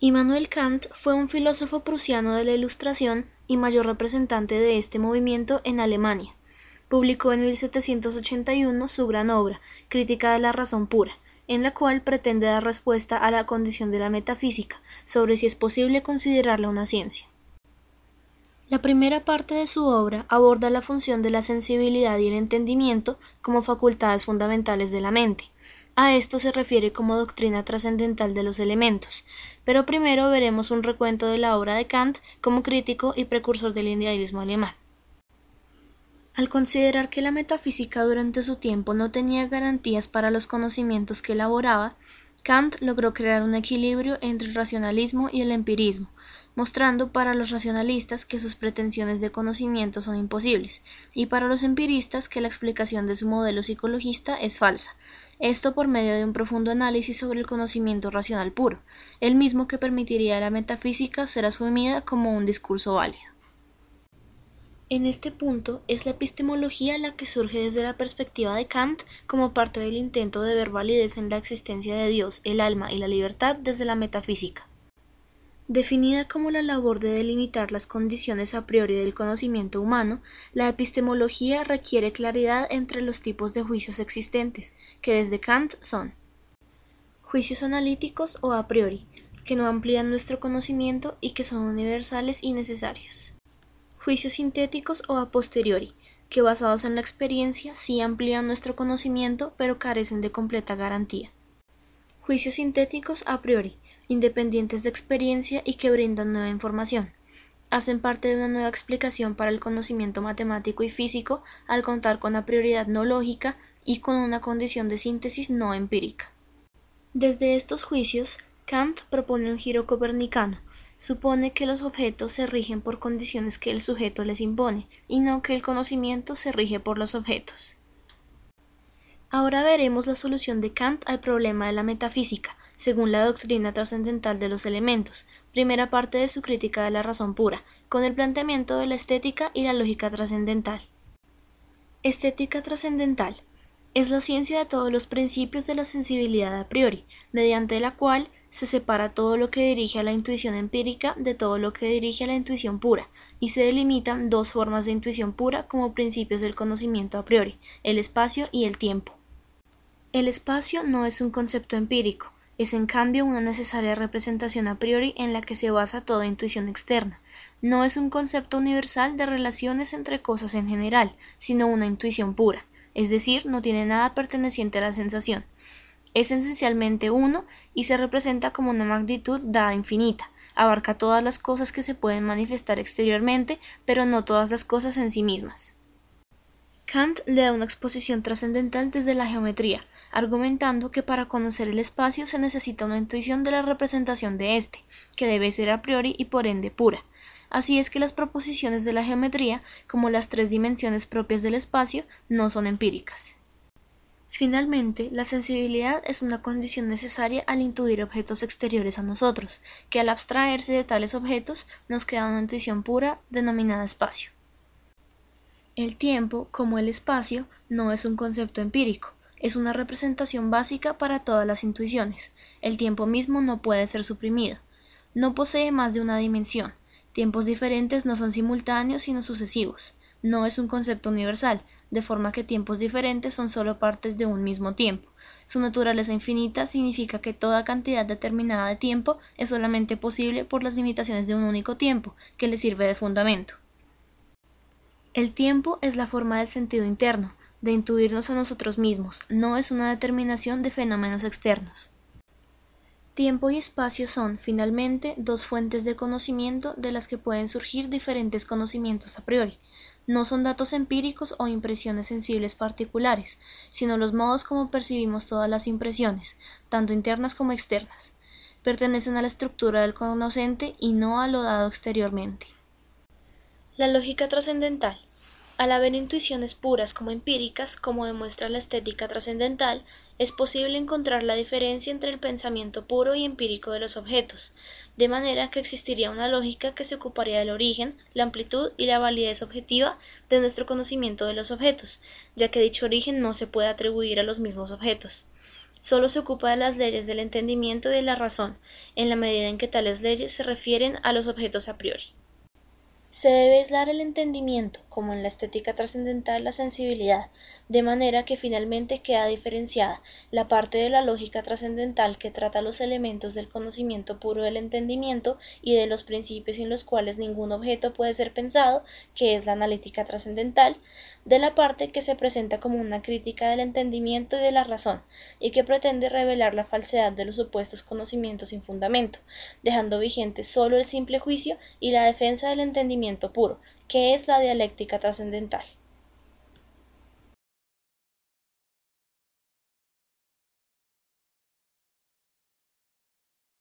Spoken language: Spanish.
Immanuel Kant fue un filósofo prusiano de la Ilustración y mayor representante de este movimiento en Alemania. Publicó en 1781 su gran obra, Crítica de la razón pura, en la cual pretende dar respuesta a la condición de la metafísica, sobre si es posible considerarla una ciencia. La primera parte de su obra aborda la función de la sensibilidad y el entendimiento como facultades fundamentales de la mente. A esto se refiere como doctrina trascendental de los elementos, pero primero veremos un recuento de la obra de Kant como crítico y precursor del idealismo alemán. Al considerar que la metafísica durante su tiempo no tenía garantías para los conocimientos que elaboraba, Kant logró crear un equilibrio entre el racionalismo y el empirismo, mostrando para los racionalistas que sus pretensiones de conocimiento son imposibles, y para los empiristas que la explicación de su modelo psicologista es falsa, esto por medio de un profundo análisis sobre el conocimiento racional puro, el mismo que permitiría a la metafísica ser asumida como un discurso válido. En este punto es la epistemología la que surge desde la perspectiva de Kant como parte del intento de ver validez en la existencia de Dios, el alma y la libertad desde la metafísica. Definida como la labor de delimitar las condiciones a priori del conocimiento humano, la epistemología requiere claridad entre los tipos de juicios existentes, que desde Kant son juicios analíticos o a priori, que no amplían nuestro conocimiento y que son universales y necesarios. Juicios sintéticos o a posteriori, que basados en la experiencia sí amplían nuestro conocimiento pero carecen de completa garantía. Juicios sintéticos a priori, independientes de experiencia y que brindan nueva información. Hacen parte de una nueva explicación para el conocimiento matemático y físico al contar con la prioridad no lógica y con una condición de síntesis no empírica. Desde estos juicios, Kant propone un giro copernicano. Supone que los objetos se rigen por condiciones que el sujeto les impone, y no que el conocimiento se rige por los objetos. Ahora veremos la solución de Kant al problema de la metafísica, según la doctrina trascendental de los elementos, primera parte de su crítica de la razón pura, con el planteamiento de la estética y la lógica trascendental. Estética trascendental es la ciencia de todos los principios de la sensibilidad a priori, mediante la cual se separa todo lo que dirige a la intuición empírica de todo lo que dirige a la intuición pura, y se delimitan dos formas de intuición pura como principios del conocimiento a priori, el espacio y el tiempo. El espacio no es un concepto empírico, es en cambio una necesaria representación a priori en la que se basa toda intuición externa. No es un concepto universal de relaciones entre cosas en general, sino una intuición pura, es decir, no tiene nada perteneciente a la sensación. Es esencialmente uno y se representa como una magnitud dada infinita, abarca todas las cosas que se pueden manifestar exteriormente, pero no todas las cosas en sí mismas. Kant le da una exposición trascendental desde la geometría, argumentando que para conocer el espacio se necesita una intuición de la representación de éste, que debe ser a priori y por ende pura. Así es que las proposiciones de la geometría, como las tres dimensiones propias del espacio, no son empíricas. Finalmente, la sensibilidad es una condición necesaria al intuir objetos exteriores a nosotros, que al abstraerse de tales objetos nos queda una intuición pura denominada espacio. El tiempo, como el espacio, no es un concepto empírico, es una representación básica para todas las intuiciones. El tiempo mismo no puede ser suprimido. No posee más de una dimensión. Tiempos diferentes no son simultáneos sino sucesivos. No es un concepto universal, de forma que tiempos diferentes son solo partes de un mismo tiempo. Su naturaleza infinita significa que toda cantidad determinada de tiempo es solamente posible por las limitaciones de un único tiempo, que le sirve de fundamento. El tiempo es la forma del sentido interno, de intuirnos a nosotros mismos, no es una determinación de fenómenos externos. Tiempo y espacio son, finalmente, dos fuentes de conocimiento de las que pueden surgir diferentes conocimientos a priori. No son datos empíricos o impresiones sensibles particulares, sino los modos como percibimos todas las impresiones, tanto internas como externas. Pertenecen a la estructura del conocente y no a lo dado exteriormente. La lógica trascendental. Al haber intuiciones puras como empíricas, como demuestra la estética trascendental, es posible encontrar la diferencia entre el pensamiento puro y empírico de los objetos, de manera que existiría una lógica que se ocuparía del origen, la amplitud y la validez objetiva de nuestro conocimiento de los objetos, ya que dicho origen no se puede atribuir a los mismos objetos. solo se ocupa de las leyes del entendimiento y de la razón, en la medida en que tales leyes se refieren a los objetos a priori. Se debe aislar el entendimiento, como en la estética trascendental la sensibilidad, de manera que finalmente queda diferenciada la parte de la lógica trascendental que trata los elementos del conocimiento puro del entendimiento y de los principios sin los cuales ningún objeto puede ser pensado, que es la analítica trascendental, de la parte que se presenta como una crítica del entendimiento y de la razón, y que pretende revelar la falsedad de los supuestos conocimientos sin fundamento, dejando vigente solo el simple juicio y la defensa del entendimiento puro, que es la dialéctica trascendental.